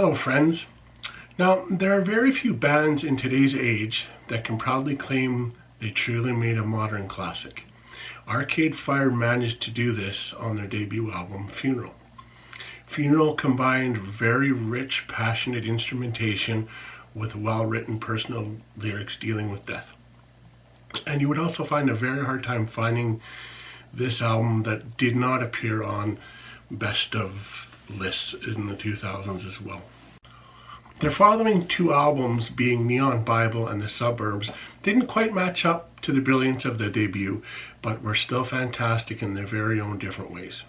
Hello friends. Now, there are very few bands in today's age that can proudly claim they truly made a modern classic. Arcade Fire managed to do this on their debut album, Funeral. Funeral combined very rich, passionate instrumentation with well-written personal lyrics dealing with death. And you would also find a very hard time finding this album that did not appear on best of lists in the 2000s as well. Their following two albums, being Neon Bible and The Suburbs, didn't quite match up to the brilliance of their debut, but were still fantastic in their very own different ways.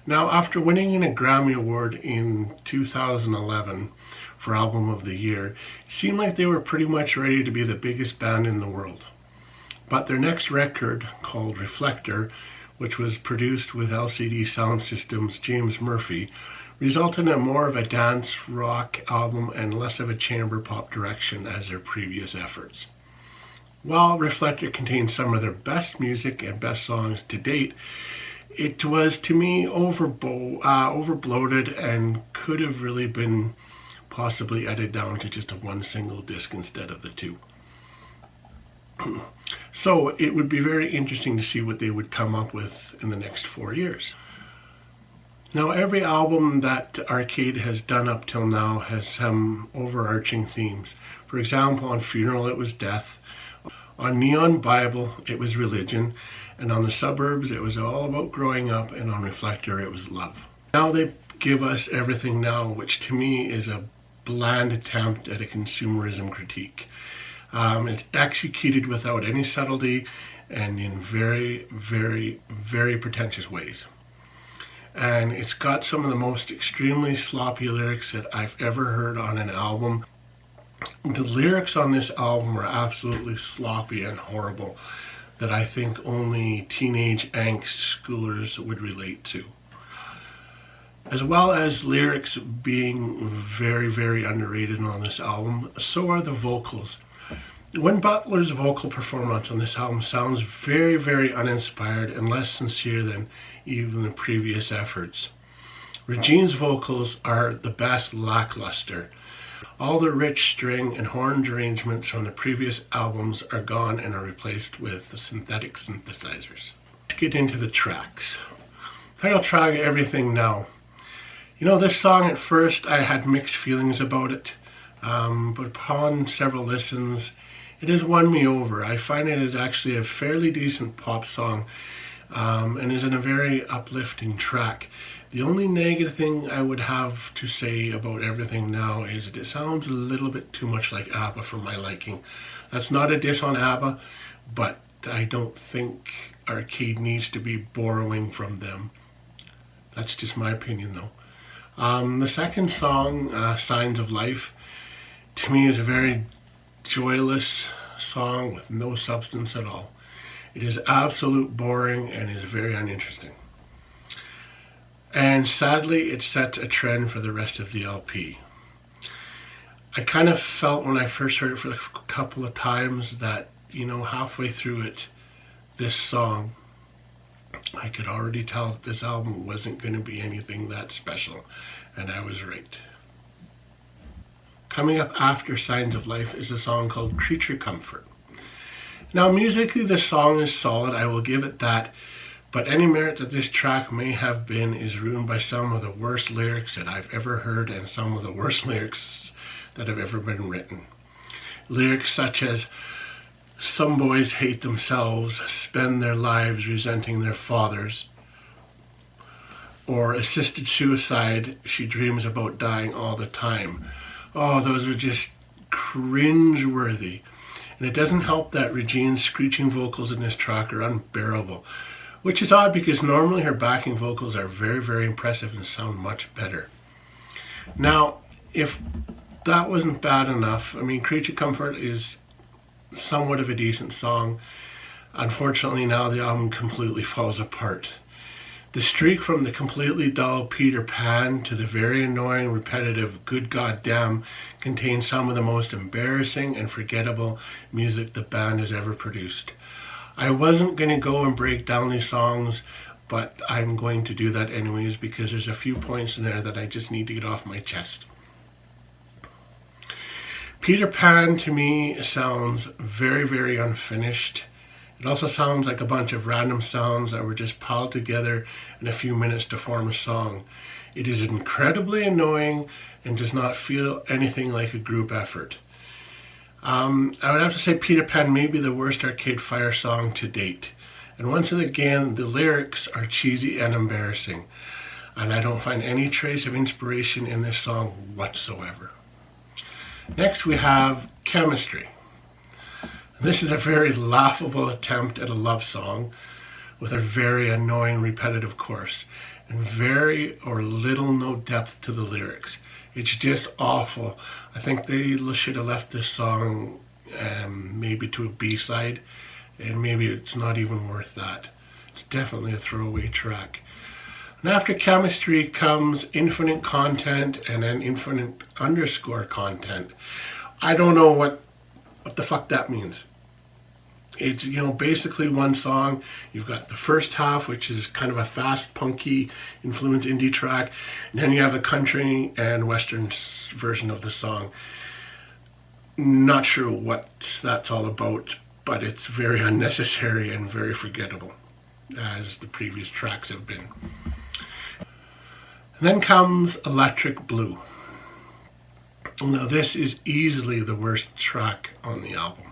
Now, after winning a Grammy Award in 2011 for Album of the Year, it seemed like they were pretty much ready to be the biggest band in the world. But their next record, called Reflector, which was produced with LCD Sound System's James Murphy, resulted in more of a dance rock album and less of a chamber pop direction as their previous efforts. While Reflector contained some of their best music and best songs to date, it was to me overbloated and could have really been possibly edited down to just one single disc instead of the two. So it would be very interesting to see what they would come up with in the next 4 years. Now, every album that Arcade has done up till now has some overarching themes. For example, on Funeral it was death, on Neon Bible it was religion, and on The Suburbs it was all about growing up, and on Reflector it was love. Now they give us Everything Now, which to me is a bland attempt at a consumerism critique. It's executed without any subtlety and in very, very, very pretentious ways. And it's got some of the most extremely sloppy lyrics that I've ever heard on an album. The lyrics on this album are absolutely sloppy and horrible that I think only teenage angst schoolers would relate to. As well as lyrics being very, very underrated on this album, so are the vocals. Win Butler's vocal performance on this album sounds very, very uninspired and less sincere than even the previous efforts. Regine's vocals are the best lackluster. All the rich string and horn arrangements from the previous albums are gone and are replaced with the synthetic synthesizers. Let's get into the tracks. Title track, Everything Now. You know, this song at first I had mixed feelings about it, but upon several listens, it has won me over. I find it is actually a fairly decent pop song and is in a very uplifting track. The only negative thing I would have to say about Everything Now is that it sounds a little bit too much like ABBA for my liking. That's not a diss on ABBA, but I don't think Arcade needs to be borrowing from them. That's just my opinion though. The second song, Signs of Life, to me is a very joyless song with no substance at all. It is absolute boring and is very uninteresting. And sadly, it sets a trend for the rest of the LP. I kind of felt when I first heard it for a couple of times that, you know, halfway through it, this song, I could already tell that this album wasn't going to be anything that special, and I was right. Coming up after Signs of Life is a song called Creature Comfort. Now, musically, the song is solid, I will give it that, but any merit that this track may have been is ruined by some of the worst lyrics that I've ever heard and some of the worst lyrics that have ever been written. Lyrics such as, "Some boys hate themselves, spend their lives resenting their fathers," or "Assisted suicide, she dreams about dying all the time." Oh, those are just cringe-worthy. And it doesn't help that Regine's screeching vocals in this track are unbearable, which is odd because normally her backing vocals are very, very impressive and sound much better. Now, if that wasn't bad enough, I mean, Creature Comfort is somewhat of a decent song. Unfortunately, now the album completely falls apart. The streak from the completely dull Peter Pan to the very annoying, repetitive Good Goddamn contains some of the most embarrassing and forgettable music the band has ever produced. I wasn't going to go and break down these songs, but I'm going to do that anyways because there's a few points in there that I just need to get off my chest. Peter Pan to me sounds very, very unfinished. It also sounds like a bunch of random sounds that were just piled together in a few minutes to form a song. It is incredibly annoying and does not feel anything like a group effort. I would have to say Peter Pan may be the worst Arcade Fire song to date. And once again, the lyrics are cheesy and embarrassing. And I don't find any trace of inspiration in this song whatsoever. Next we have Chemistry. This is a very laughable attempt at a love song with a very annoying repetitive chorus and very or little no depth to the lyrics. It's just awful. I think they should have left this song maybe to a B-side, and maybe it's not even worth that. It's definitely a throwaway track. And after Chemistry comes Infinite Content and then Infinite underscore Content. I don't know what the fuck that means. It's, basically one song. You've got the first half, which is kind of a fast, punky, influence indie track. And then you have the country and western version of the song. Not sure what that's all about, but it's very unnecessary and very forgettable, as the previous tracks have been. And then comes Electric Blue. Now this is easily the worst track on the album.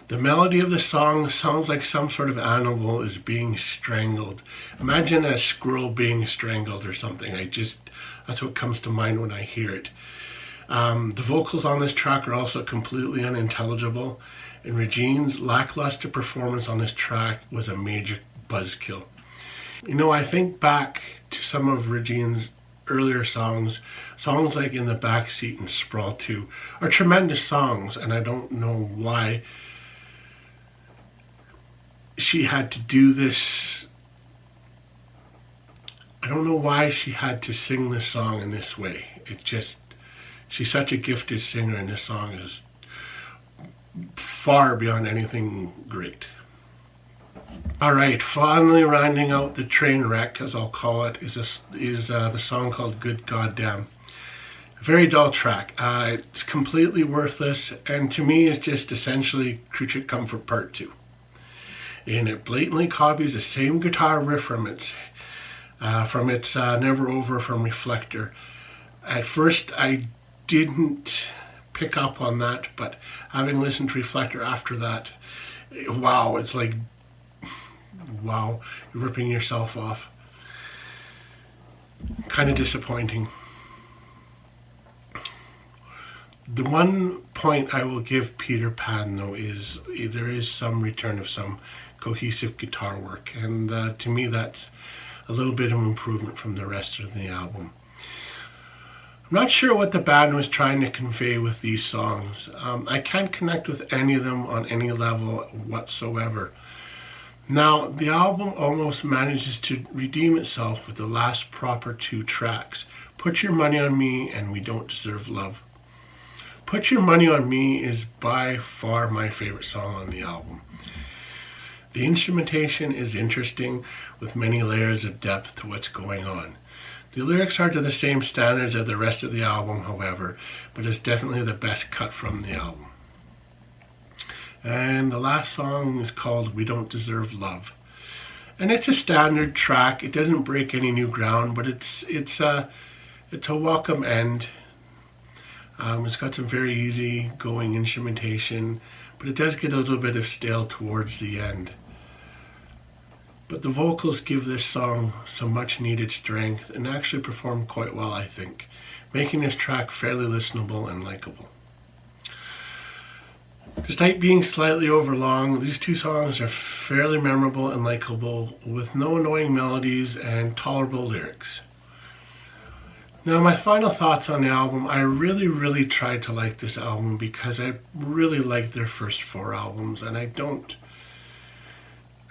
The melody of the song sounds like some sort of animal is being strangled. Imagine a squirrel being strangled or something. That's what comes to mind when I hear it. The vocals on this track are also completely unintelligible, and Regine's lackluster performance on this track was a major buzzkill. I think back to some of Regine's earlier songs like In the Backseat and Sprawl 2 are tremendous songs, and I don't know why she had to do this. I don't know why she had to sing this song in this way. She's such a gifted singer, and this song is far beyond anything great. Alright, finally rounding out the train wreck, as I'll call it, is the song called Good Goddamn. A very dull track. It's completely worthless, and to me is just essentially Creature Comfort Part 2. And it blatantly copies the same guitar riff from its Never Over from Reflector. At first I didn't pick up on that, but having listened to Reflector after that, wow, it's like, wow, you're ripping yourself off. Kind of disappointing. The one point I will give Peter Pan, though, is there is some return of some cohesive guitar work, and to me that's a little bit of improvement from the rest of the album. I'm not sure what the band was trying to convey with these songs. I can't connect with any of them on any level whatsoever. Now, the album almost manages to redeem itself with the last proper two tracks, Put Your Money on Me and We Don't Deserve Love. Put Your Money on Me is by far my favorite song on the album. The instrumentation is interesting with many layers of depth to what's going on. The lyrics are to the same standards as the rest of the album, however, but it's definitely the best cut from the album. And the last song is called We Don't Deserve Love. And it's a standard track. It doesn't break any new ground, but it's a welcome end. It's got some very easy going instrumentation, but it does get a little bit of stale towards the end. But the vocals give this song some much needed strength and actually perform quite well, I think, making this track fairly listenable and likable. Despite being slightly overlong, these two songs are fairly memorable and likable with no annoying melodies and tolerable lyrics. Now, my final thoughts on the album, I really tried to like this album because I really liked their first four albums, and I don't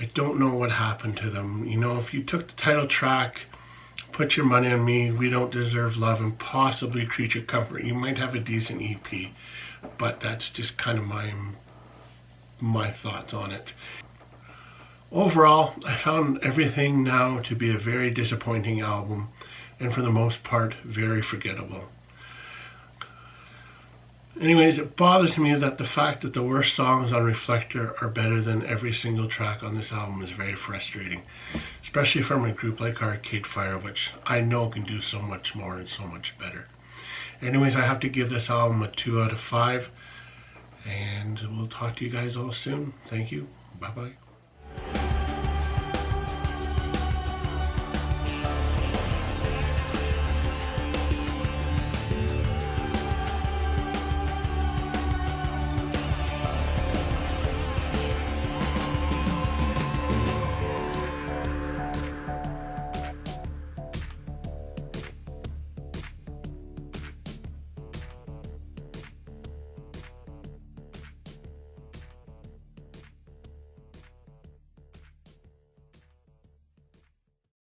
know what happened to them. If you took the title track, Put Your Money on Me, We Don't Deserve Love, and possibly Creature Comfort, you might have a decent EP, but that's just kind of my thoughts on it. Overall, I found everything now to be a very disappointing album, and for the most part, very forgettable. Anyways, it bothers me that the fact that the worst songs on Reflector are better than every single track on this album is very frustrating, especially from a group like Arcade Fire, which I know can do so much more and so much better. Anyways, I have to give this album a 2 out of 5, and we'll talk to you guys all soon. Thank you. Bye-bye.